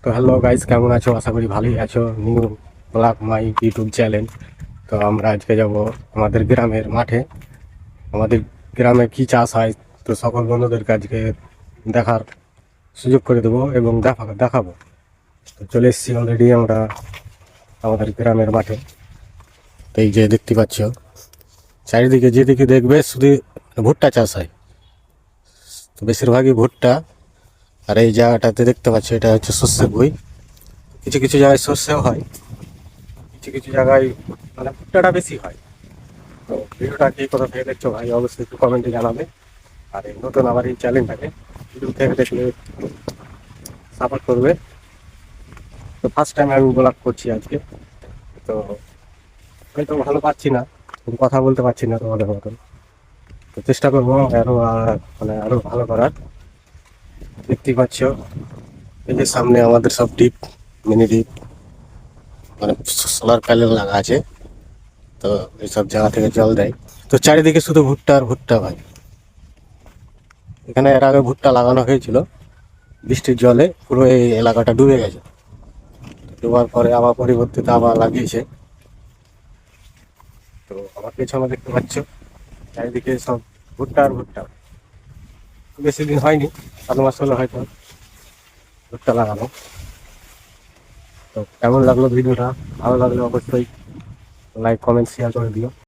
তো hello guys, কেমন আছো? আশা করি ভালোই আছো। New blog my YouTube channel. তো আমরা আজকে যাব আমাদের গ্রামের মাঠে। আমাদের গ্রামে কি চাষ হয়, তো সকল বন্ধুদেরকে আজকে দেখার সুযোগ করে দেবো এবং দেখাবো। তো চলে এসেছি অলরেডি আমরা আমাদের গ্রামের মাঠে। তো এই যে দেখতে পাচ্ছ, চারিদিকে যেদিকে দেখবে শুধু ভুট্টা চাষ হয়। তো বেশিরভাগই ভুট্টা। আর এই জায়গাটাতে দেখতে পাচ্ছ, এটা হচ্ছে শস্যের বই। কিছু কিছু জায়গায় শস্যও হয়, কিছু কিছু জায়গায় মানে ভুট্টাটা বেশি হয়। তো ভিডিওটা কি করে ভেবে দেখছো ভাই, অবশ্যই একটু কমেন্টে জানাবে। আর এই নতুন আমার এই চ্যানেলটাকে ইউটিউব থেকে দেখলে সাপোর্ট করবে। তো ফার্স্ট টাইম আমি ব্লগ করছি আজকে। তো হয়তো ভালো পাচ্ছি না, কথা বলতে পারছি না তোমাদের মতন। তো চেষ্টা করবো আরো মানে আরো ভালো করার। দেখতেই পাচ্ছ, এই যে সামনে আমাদের সব ডিপ, মিনি ডিপ, মানে সোলার প্যানেল লাগা আছে। তো এইসব জায়গা থেকে জল দেয়। তো চারিদিকে শুধু ভুট্টা আর ভুট্টা ভাই। এখানে এর আগে ভুট্টা লাগানো হয়েছিল, বৃষ্টির জলে পুরো এই এলাকাটা ডুবে গেছে। ডুবার পরে আবার পরিবর্তিত আবার লাগিয়েছে। তো আমার পেছনে দেখতে পাচ্ছ, চারিদিকে সব ভুট্টা আর ভুট্টা। বেশি দিন হয়নি, 7 মাস হলো হয়তো ভুট্টা লাগানো। তো কেমন লাগলো ভিডিওটা? ভালো লাগলে অবশ্যই লাইক কমেন্ট শেয়ার করে দিও।